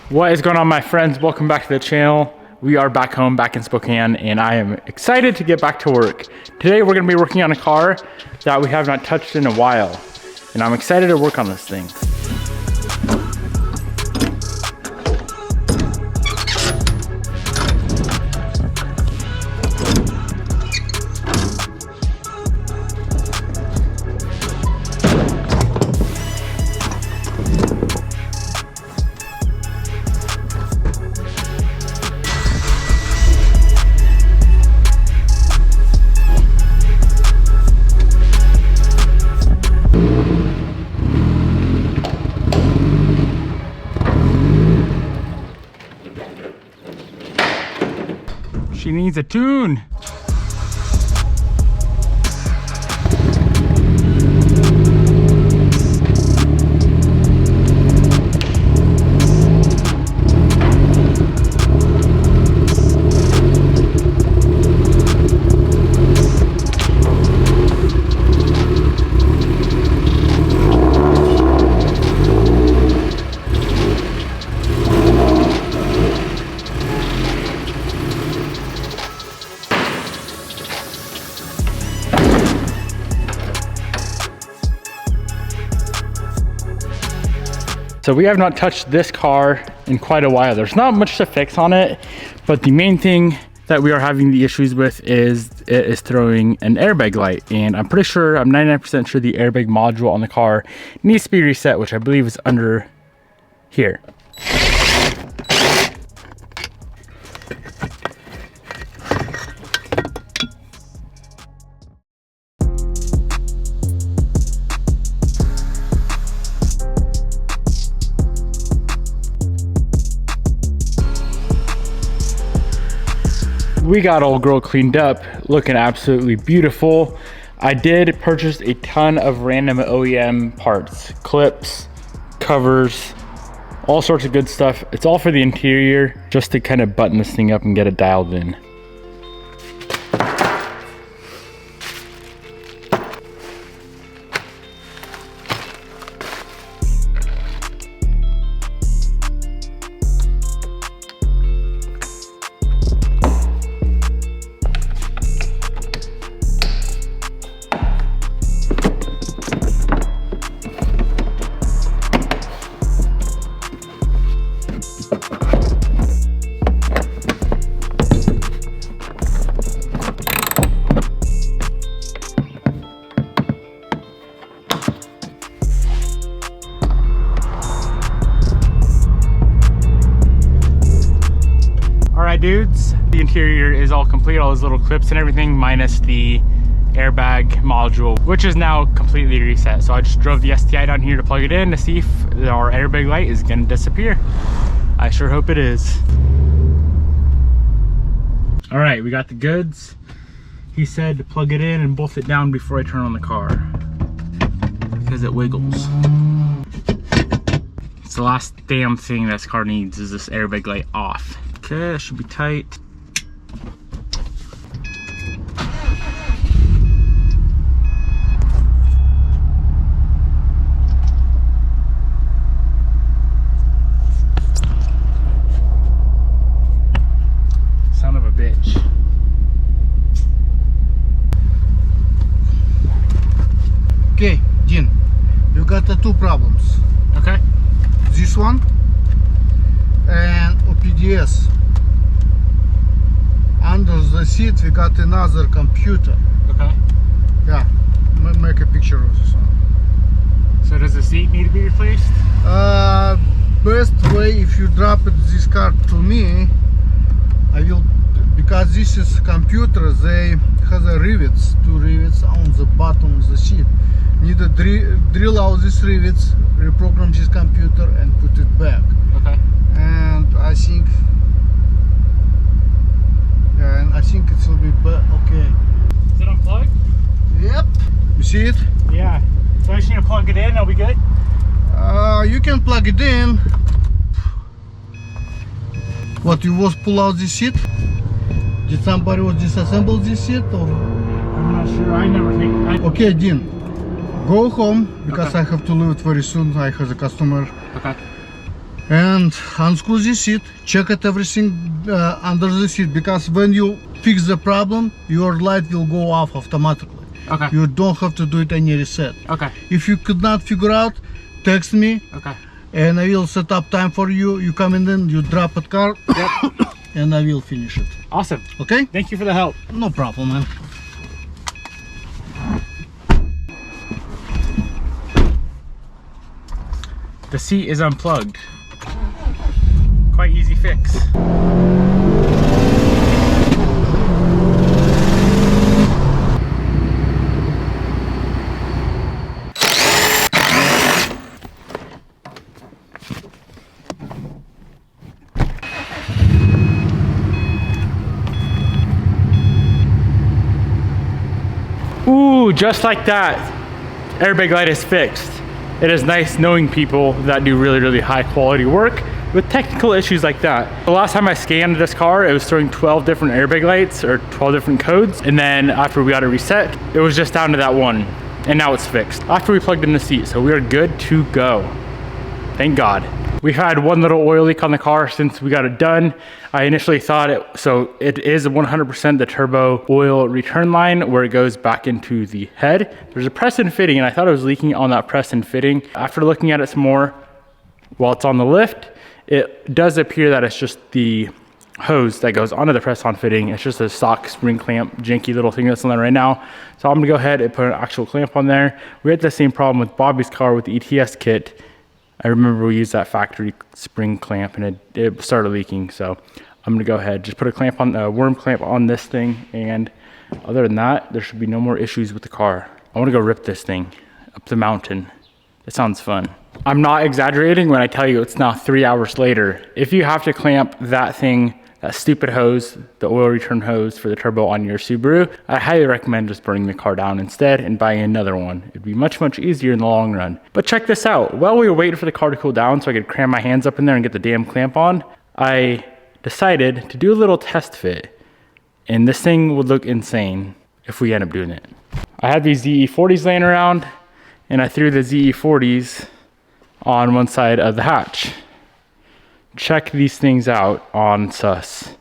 What is going on, my friends? Welcome back to the channel. We are back home, back in Spokane, and I am excited to get back to work. Today we're going to be working on a car that we have not touched in a while, and I'm excited to work on this thing. She needs a tune. So we have not touched this car in quite a while. There's not much to fix on it, but the main thing that we are having the issues with is it is throwing an airbag light. And I'm pretty sure, I'm 99% sure the airbag module on the car needs to be reset, which I believe is under here. We got old girl cleaned up, looking absolutely beautiful. I did purchase a ton of random OEM parts, clips, covers, all sorts of good stuff. It's all for the interior, just to kind of button this thing up and get it dialed in. Dudes, the interior is all complete, all those little clips and everything, minus the airbag module, which is now completely reset. So I just drove the STI down here to plug it in to see if our airbag light is gonna disappear. I sure hope it is. All right, we got the goods. He said to plug it in and bolt it down before I turn on the car because it wiggles. It's the last damn thing this car needs is this airbag light off. Okay, that should be tight. Son of a bitch. Okay, Dean, you got the two problems. Okay. This one and OPDS. Under the seat we got another computer. Okay. Yeah, make a picture of this one. So does the seat need to be replaced? Best way, if you drop this car to me, I will, because this is computer, they have the rivets, two rivets on the bottom of the seat. Need to drill out these rivets, reprogram this computer and put it back. Okay. And I think it will be okay. Is it unplugged? Yep. You see it? Yeah. So I just need to plug it in, that'll be good? You can plug it in. What, you was pull out this seat? Did somebody was disassemble this seat or? I'm not sure, I never think. Okay, Dean, go home because I have to leave it very soon. I have a customer. Okay. and unscrew the seat, check it everything under the seat, because when you fix the problem, your light will go off automatically. Okay. You don't have to do it any reset. Okay. If you could not figure out, text me. Okay. And I will set up time for you. You come in, you drop a car, yep. And I will finish it. Awesome. Okay? Thank you for the help. No problem, man. The seat is unplugged. Quite easy fix. Ooh, just like that, airbag light is fixed. It is nice knowing people that do really, really high quality work with technical issues like that. The last time I scanned this car, it was throwing 12 different airbag lights or 12 different codes. And then after we got it reset, it was just down to that one. And now it's fixed after we plugged in the seat. So we are good to go. Thank God. We've had one little oil leak on the car since we got it done. I initially thought it is 100% the turbo oil return line where it goes back into the head. There's a press and fitting, and I thought it was leaking on that press and fitting. After looking at it some more, while it's on the lift, it does appear that it's just the hose that goes onto the press-on fitting. It's just a stock spring clamp, janky little thing that's on there right now. So I'm gonna go ahead and put an actual clamp on there. We had the same problem with Bobby's car with the ETS kit. I remember we used that factory spring clamp and it started leaking. So I'm gonna go ahead, just put a clamp on, a worm clamp on this thing. And other than that, there should be no more issues with the car. I wanna go rip this thing up the mountain. It sounds fun. I'm not exaggerating when I tell you it's now 3 hours later. If you have to clamp that thing, that stupid hose, the oil return hose for the turbo on your Subaru, I highly recommend just burning the car down instead and buying another one. It'd be much, much easier in the long run. But check this out. While we were waiting for the car to cool down so I could cram my hands up in there and get the damn clamp on, I decided to do a little test fit. And this thing would look insane if we end up doing it. I had these ZE40's laying around and I threw the ZE40's on one side of the hatch. Check these things out on sus.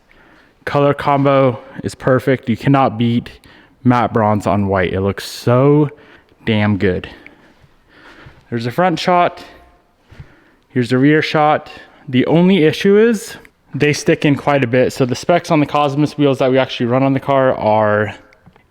Color combo is perfect. You cannot beat matte bronze on white. It looks so damn good. There's a front shot. Here's a rear shot. The only issue is they stick in quite a bit. So the specs on the Cosmos wheels that we actually run on the car are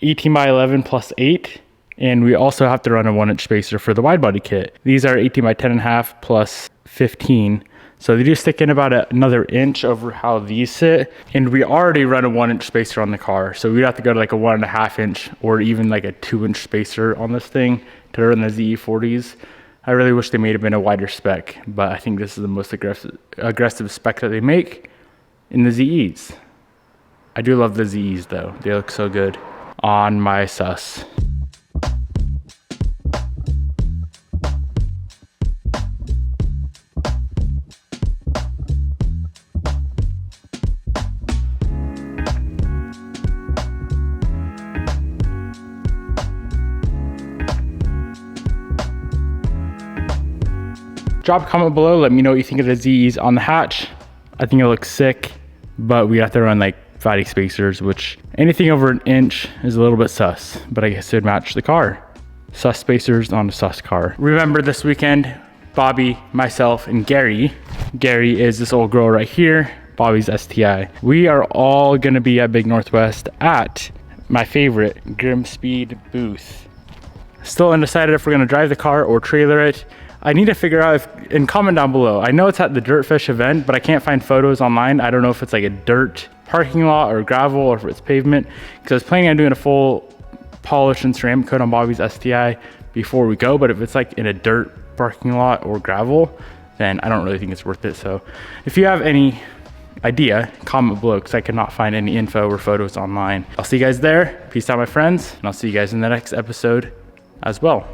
18x11 plus 8. And we also have to run a 1-inch spacer for the wide body kit. These are 18x10.5 plus 15. So they do stick in about another inch over how these sit. And we already run a 1-inch spacer on the car. So we'd have to go to like a 1.5 inch or even like a 2-inch spacer on this thing to run the ZE40's. I really wish they made it in a wider spec, but I think this is the most aggressive spec that they make in the ZEs. I do love the ZEs though. They look so good on my sus. Drop a comment below, let me know what you think of the ZEs on the hatch. I think it looks sick, but we have to run like fatty spacers, which anything over an inch is a little bit sus, but I guess it would match the car. Sus spacers on a sus car. Remember this weekend, Bobby, myself, and Gary. Gary is this old girl right here, Bobby's STI. We are all gonna be at Big Northwest at my favorite Grim Speed booth. Still undecided if we're gonna drive the car or trailer it. I need to figure out and comment down below. I know it's at the Dirtfish event, but I can't find photos online. I don't know if it's like a dirt parking lot or gravel or if it's pavement, because I was planning on doing a full polish and ceramic coat on Bobby's STI before we go, but if it's like in a dirt parking lot or gravel, then I don't really think it's worth it. So if you have any idea, comment below, because I cannot find any info or photos online. I'll see you guys there. Peace out, my friends, and I'll see you guys in the next episode as well.